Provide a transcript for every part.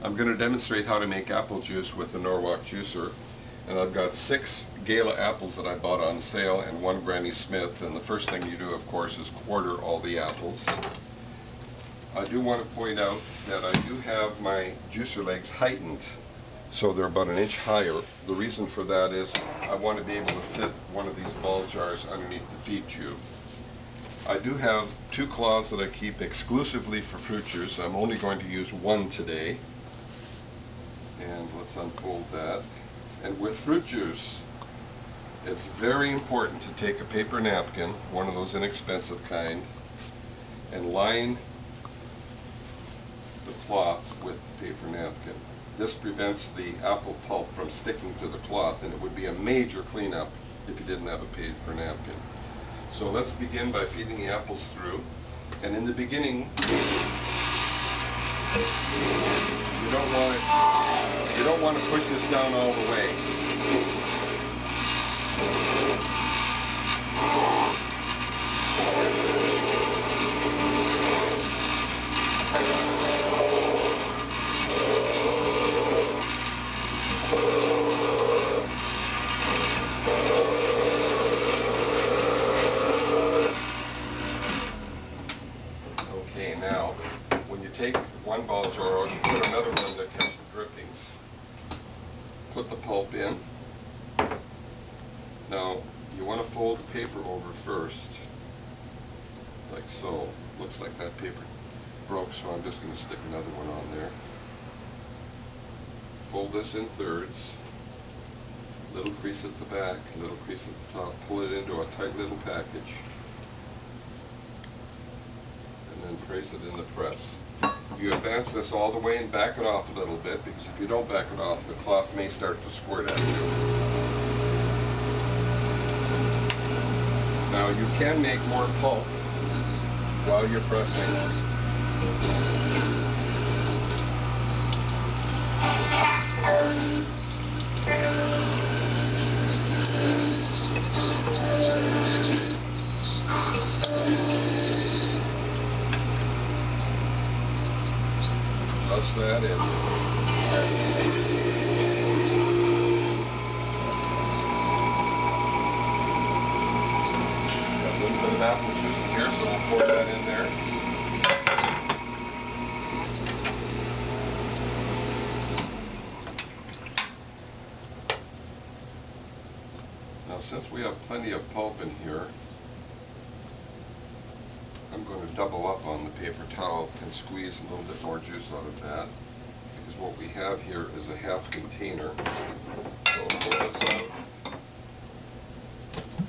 I'm going to demonstrate how to make apple juice with the Norwalk Juicer. And I've got 6 Gala apples that I bought on sale and 1 Granny Smith. And the first thing you do, of course, is quarter all the apples. I do want to point out that I do have my juicer legs heightened, so they're about 1 inch higher. The reason for that is I want to be able to fit one of these ball jars underneath the feed tube. I do have 2 cloths that I keep exclusively for fruit juice. I'm only going to use 1 today. And let's unfold that. And with fruit juice, it's very important to take a paper napkin, one of those inexpensive kind, and line the cloth with the paper napkin. This prevents the apple pulp from sticking to the cloth, and it would be a major cleanup if you didn't have a paper napkin. So let's begin by feeding the apples through. And in the beginning, you don't want to push this down all the way. Okay, now when you take one ball jar out, you put another one that catches the drippings. Put the pulp in. Now you want to fold the paper over first, like so. Looks like that paper broke, so I'm just going to stick another one on there. Fold this in thirds. Little crease at the back, little crease at the top. Pull it into a tight little package, and then place it in the press. You advance this all the way and back it off a little bit, because if you don't back it off, the cloth may start to squirt at you. Now you can make more pulp while you're pressing. Adjust that in. Got a little bit of apple juice in here, so we'll pour that in there. Now, since we have plenty of pulp in here, I'm going to double up on the paper towel and squeeze a little bit more juice out of that, because what we have here is a half container. So pull this out,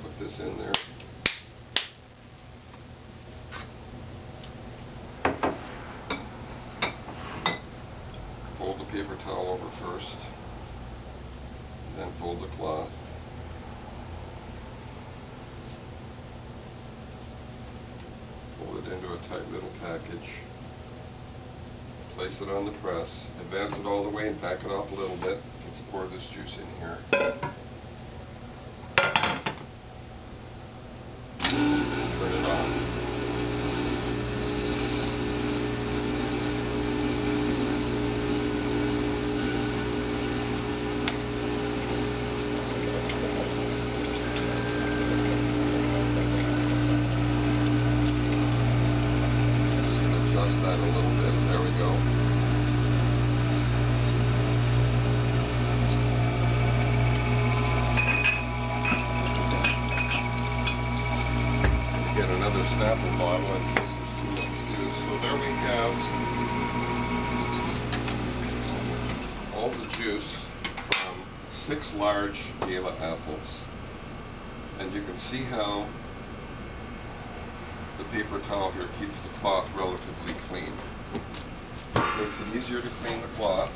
put this in there. Fold the paper towel over first, then fold the cloth. Fold it into a tight little package. Place it on the press. Advance it all the way and back it off a little bit. Let's pour this juice in here. Turn it on. That a little bit. There we go. Get another Snapple bottle, and this is too much juice. So there we have all the juice from 6 large Gala apples. And you can see how the paper towel here keeps the cloth relatively clean. Makes it easier to clean the cloth.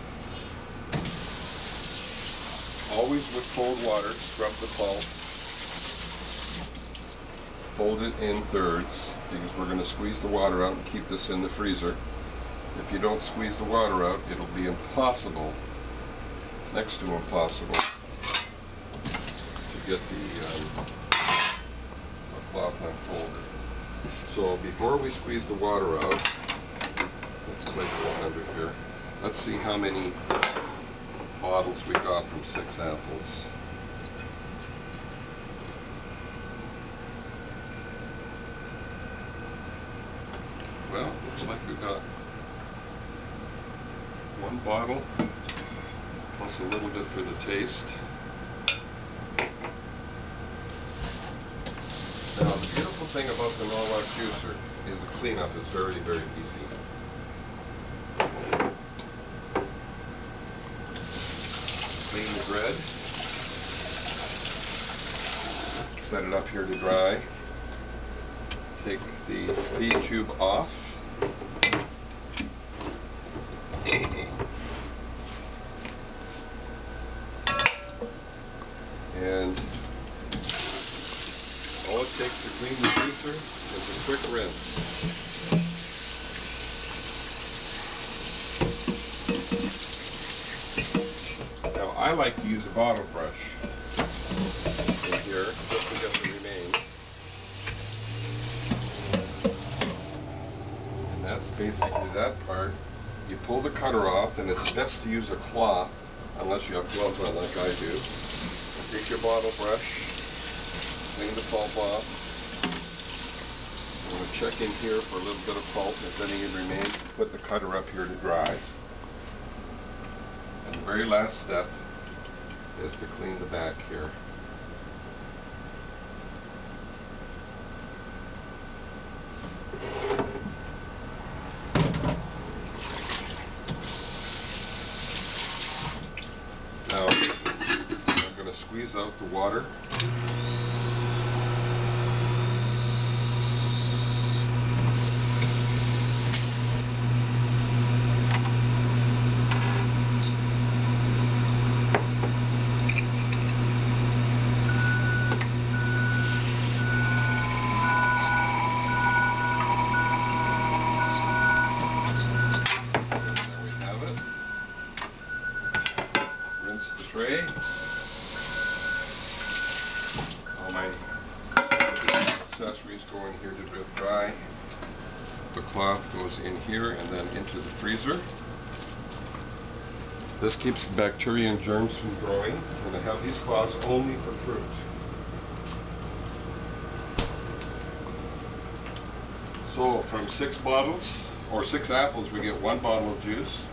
Always with cold water, scrub the pulp. Fold it in thirds, because we're going to squeeze the water out and keep this in the freezer. If you don't squeeze the water out, it'll be impossible, next to impossible, to get the cloth unfolded. So before we squeeze the water out, let's place this under here. Let's see how many bottles we got from 6 apples. Well, looks like we got 1 bottle, plus a little bit for the taste. Now, the beautiful thing about the Norwalk Juicer is the cleanup is very, very easy. Clean the bread. Set it up here to dry. Take the feed tube off. And all it takes to clean the juicer is a quick rinse. Now I like to use a bottle brush in here just to get the remains. And that's basically that part. You pull the cutter off, and it's best to use a cloth unless you have gloves on like I do. Take your bottle brush, clean the pulp off. I'm going to check in here for a little bit of pulp. If any remains, put the cutter up here to dry. And the very last step is to clean the back here. Now, I'm going to squeeze out the water. The tray. All my accessories go in here to drip dry. The cloth goes in here and then into the freezer. This keeps the bacteria and germs from growing, and I have these cloths only for fruit. So from 6 bottles, or 6 apples, we get 1 bottle of juice.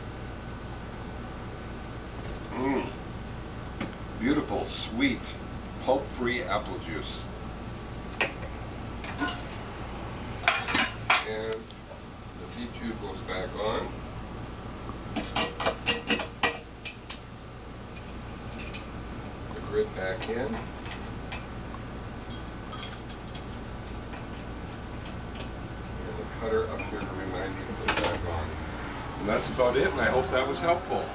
Beautiful, sweet, pulp-free apple juice. And the feed tube goes back on. The grid back in. And the cutter up here to remind me to put it back on. And that's about it, and I hope that was helpful.